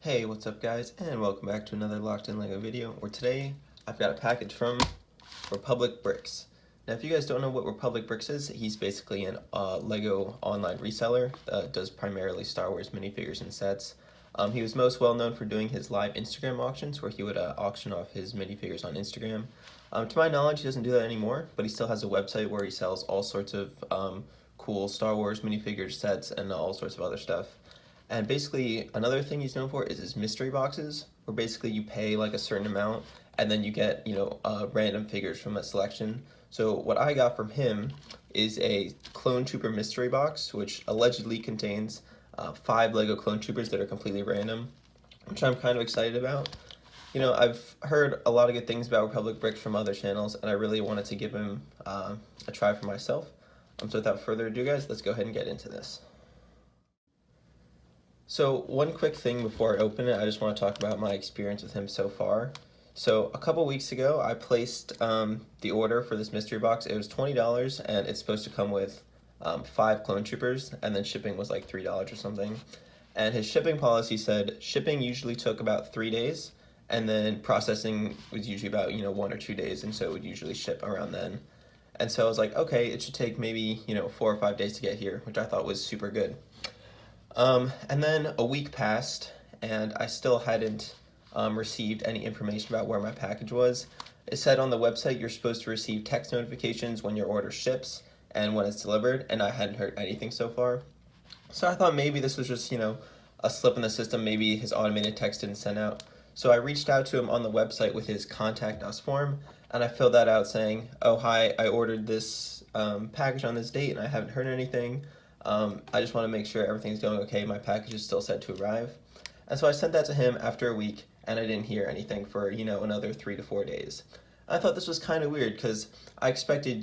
Hey, what's up guys, and welcome back to another LockedInLego video, where today I've got a package from RepublicBricks. Now if you guys don't know what RepublicBricks is, he's basically an Lego online reseller that does primarily Star Wars minifigures and sets. He was most well known for doing his live Instagram auctions, where he would auction off his minifigures on Instagram. To my knowledge, he doesn't do that anymore, but he still has a website where he sells all sorts of cool Star Wars minifigures, sets, and all sorts of other stuff. And basically, another thing he's known for is his mystery boxes, where basically you pay like a certain amount and then you get, random figures from a selection. So what I got from him is a Clone Trooper mystery box, which allegedly contains 5 Lego Clone Troopers that are completely random, which I'm kind of excited about. I've heard a lot of good things about RepublicBricks from other channels, and I really wanted to give him a try for myself. So without further ado, guys, let's go ahead and get into this. So one quick thing before I open it, I just want to talk about my experience with him so far. So a couple weeks ago, I placed the order for this mystery box. It was $20, and it's supposed to come with 5 Clone Troopers, and then shipping was like $3 or something. And his shipping policy said shipping usually took about 3 days, and then processing was usually about 1 or 2 days, and so it would usually ship around then. And so I was like, okay, it should take maybe 4 or 5 days to get here, which I thought was super good. And then a week passed, and I still hadn't received any information about where my package was. It said on the website you're supposed to receive text notifications when your order ships and when it's delivered, and I hadn't heard anything so far. So I thought maybe this was just, a slip in the system. Maybe his automated text didn't send out. So I reached out to him on the website with his Contact Us form, and I filled that out saying, oh, hi, I ordered this package on this date, and I haven't heard anything. I just want to make sure everything's going okay. My package is still set to arrive. And so I sent that to him after a week, and I didn't hear anything for, another 3 to 4 days. I thought this was kind of weird because I expected,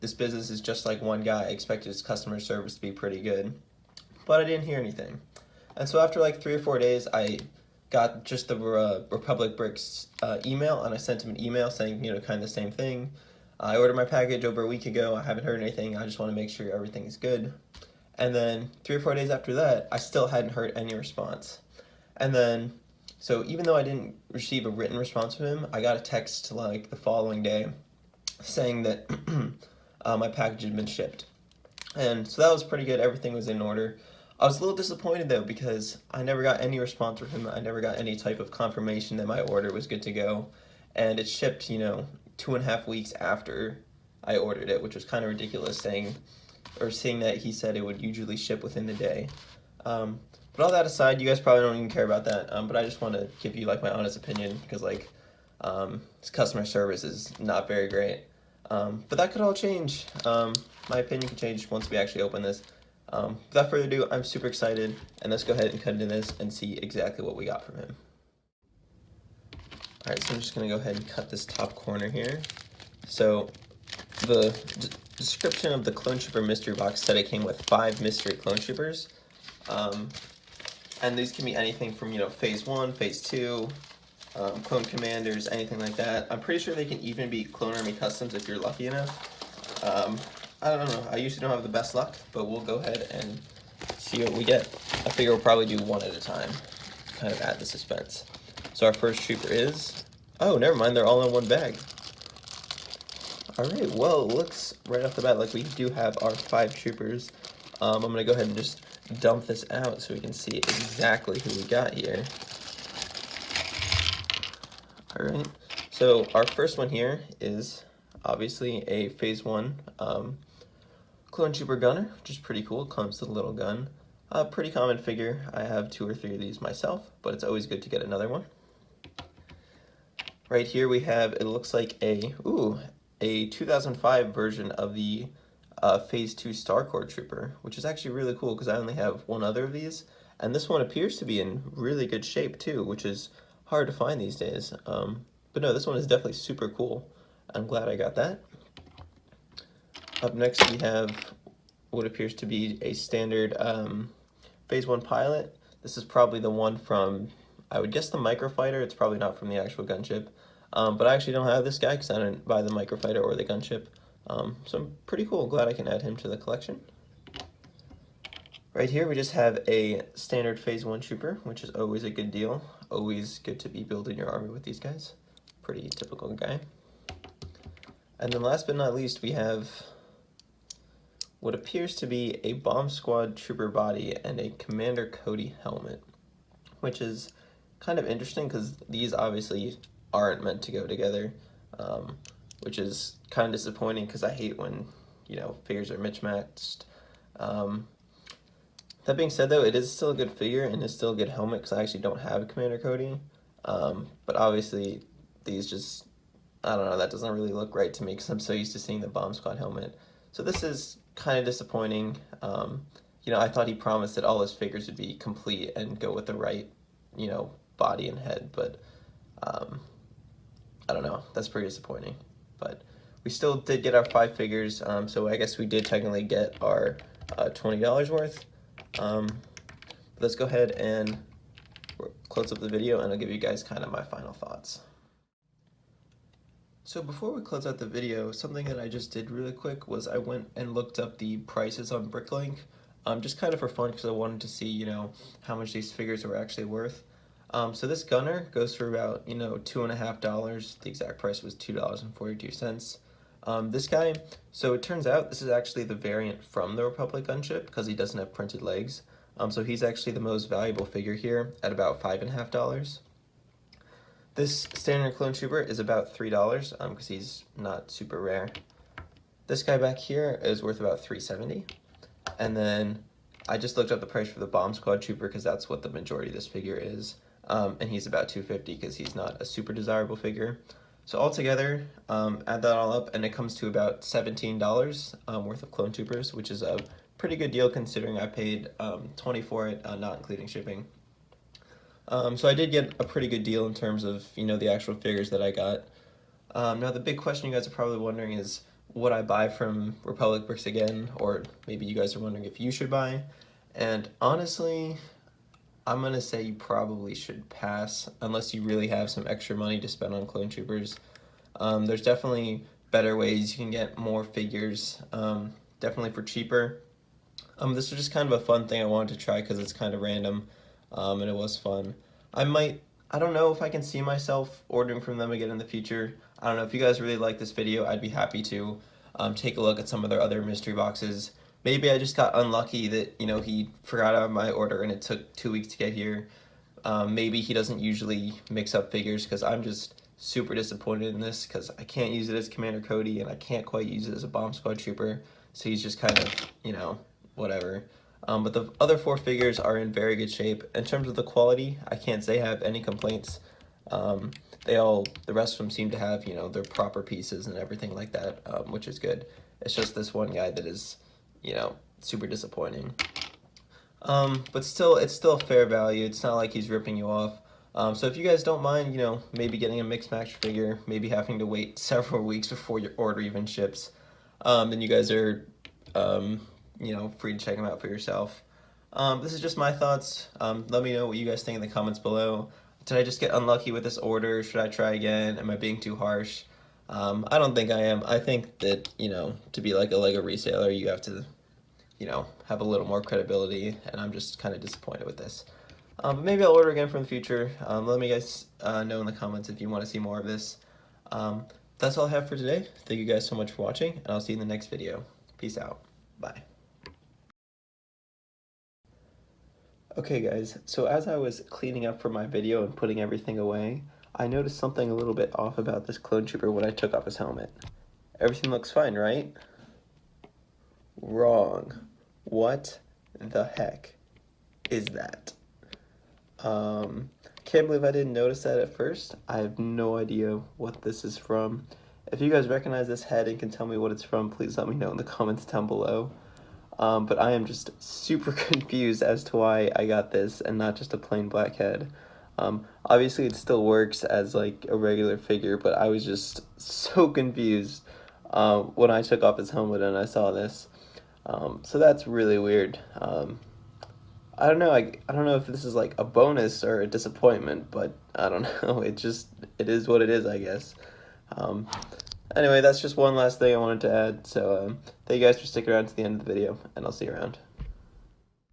this business is just like one guy. I expected his customer service to be pretty good, but I didn't hear anything. And so after like 3 or 4 days, I got just the RepublicBricks email, and I sent him an email saying, kind of the same thing. I ordered my package over a week ago. I haven't heard anything. I just want to make sure everything's good. And then 3 or 4 days after that, I still hadn't heard any response. And then, so even though I didn't receive a written response from him, I got a text like the following day saying that my package had been shipped. And so that was pretty good. Everything was in order. I was a little disappointed though, because I never got any response from him. I never got any type of confirmation that my order was good to go. And it shipped, 2.5 weeks after I ordered it, which was kind of ridiculous, seeing that he said it would usually ship within the day. But all that aside, you guys probably don't even care about that, but I just want to give you like my honest opinion, because his customer service is not very great. But that could all change. My opinion could change once we actually open this. Without further ado, I'm super excited, and let's go ahead and cut into this and see exactly what we got from him. Alright, so I'm just going to go ahead and cut this top corner here. So the description of the Clone Trooper mystery box said it came with 5 mystery Clone Troopers. And these can be anything from, Phase 1, Phase 2, Clone Commanders, anything like that. I'm pretty sure they can even be Clone Army Customs if you're lucky enough. I don't know, I usually don't have the best luck, but we'll go ahead and see what we get. I figure we'll probably do one at a time, kind of add the suspense. So our first trooper is, oh, never mind, they're all in one bag. Alright, well, it looks right off the bat like we do have our 5 troopers. I'm going to go ahead and just dump this out so we can see exactly who we got here. Alright, so our first one here is obviously a Phase 1 Clone Trooper Gunner, which is pretty cool. It comes with a little gun. A pretty common figure. I have 2 or 3 of these myself, but it's always good to get another one. Right here we have, it looks like a 2005 version of the Phase 2 Starcore Trooper, which is actually really cool because I only have one other of these, and this one appears to be in really good shape too, which is hard to find these days. But no, this one is definitely super cool. I'm glad I got that. Up next we have what appears to be a standard Phase 1 pilot. This is probably the one from, I would guess, the Microfighter. It's probably not from the actual gunship. But I actually don't have this guy because I didn't buy the Microfighter or the gunship. So I'm pretty cool. Glad I can add him to the collection. Right here we just have a standard Phase 1 trooper, which is always a good deal. Always good to be building your army with these guys. Pretty typical guy. And then last but not least, we have what appears to be a Bomb Squad trooper body and a Commander Cody helmet, which is kind of interesting because these obviously aren't meant to go together, which is kind of disappointing because I hate when, you know, figures are mismatched. That being said, though, it is still a good figure and it's still a good helmet because I actually don't have a Commander Cody. But obviously, these just, I don't know, that doesn't really look right to me because I'm so used to seeing the Bomb Squad helmet. So this is kind of disappointing. You know, I thought he promised that all his figures would be complete and go with the right, you know, body and head, but I don't know, that's pretty disappointing. But we still did get our 5 figures, so I guess we did technically get our $20 worth. Let's go ahead and close up the video and I'll give you guys kind of my final thoughts. So before we close out the video, something that I just did really quick was I went and looked up the prices on Bricklink, just kind of for fun because I wanted to see, you know, how much these figures were actually worth. So this gunner goes for about, you know, $2.50. The exact price was $2.42. This guy, so it turns out this is actually the variant from the Republic gunship because he doesn't have printed legs. So he's actually the most valuable figure here at about $5.50. This standard clone trooper is about $3 because he's not super rare. This guy back here is worth about $3.70. And then I just looked up the price for the Bomb Squad trooper because that's what the majority of this figure is. And he's about $2.50 because he's not a super desirable figure. So altogether, add that all up, and it comes to about $17 worth of clone troopers, which is a pretty good deal considering I paid $20 for it, not including shipping. So I did get a pretty good deal in terms of, you know, the actual figures that I got. Now the big question you guys are probably wondering is, would I buy from RepublicBricks again? Or maybe you guys are wondering if you should buy. And honestly, I'm going to say you probably should pass unless you really have some extra money to spend on clone troopers. There's definitely better ways you can get more figures, definitely for cheaper. This was just kind of a fun thing I wanted to try because it's kind of random, and it was fun. I don't know if I can see myself ordering from them again in the future. I don't know, if you guys really like this video, I'd be happy to take a look at some of their other mystery boxes. Maybe I just got unlucky that, you know, he forgot about my order and it took 2 weeks to get here. Maybe he doesn't usually mix up figures because I'm just super disappointed in this because I can't use it as Commander Cody and I can't quite use it as a Bomb Squad trooper. So he's just kind of, you know, whatever. But the other 4 figures are in very good shape. In terms of the quality, I can't say I have any complaints. The rest of them seem to have, you know, their proper pieces and everything like that, which is good. It's just this one guy that is, you know, super disappointing. But still, it's still a fair value. It's not like he's ripping you off. So if you guys don't mind, you know, maybe getting a mixed match figure, maybe having to wait several weeks before your order even ships, then you guys are, you know, free to check them out for yourself. This is just my thoughts. Let me know what you guys think in the comments below. Did I just get unlucky with this order? Should I try again? Am I being too harsh? I don't think I am. I think that, you know, to be like a LEGO reseller, you have to, you know, have a little more credibility, and I'm just kind of disappointed with this. But maybe I'll order again from the future. Let me guys know in the comments if you want to see more of this. That's all I have for today. Thank you guys so much for watching, and I'll see you in the next video. Peace out. Bye. Okay guys, so as I was cleaning up for my video and putting everything away, I noticed something a little bit off about this clone trooper when I took off his helmet. Everything looks fine, right? Wrong. What the heck is that? Can't believe I didn't notice that at first. I have no idea what this is from. If you guys recognize this head and can tell me what it's from, please let me know in the comments down below. But I am just super confused as to why I got this and not just a plain black head. Obviously it still works as like a regular figure, but I was just so confused when I took off his helmet and I saw this. So that's really weird. I don't know. I don't know if this is like a bonus or a disappointment, but I don't know. It is what it is, I guess. Anyway, that's just one last thing I wanted to add. So thank you guys for sticking around to the end of the video, and I'll see you around.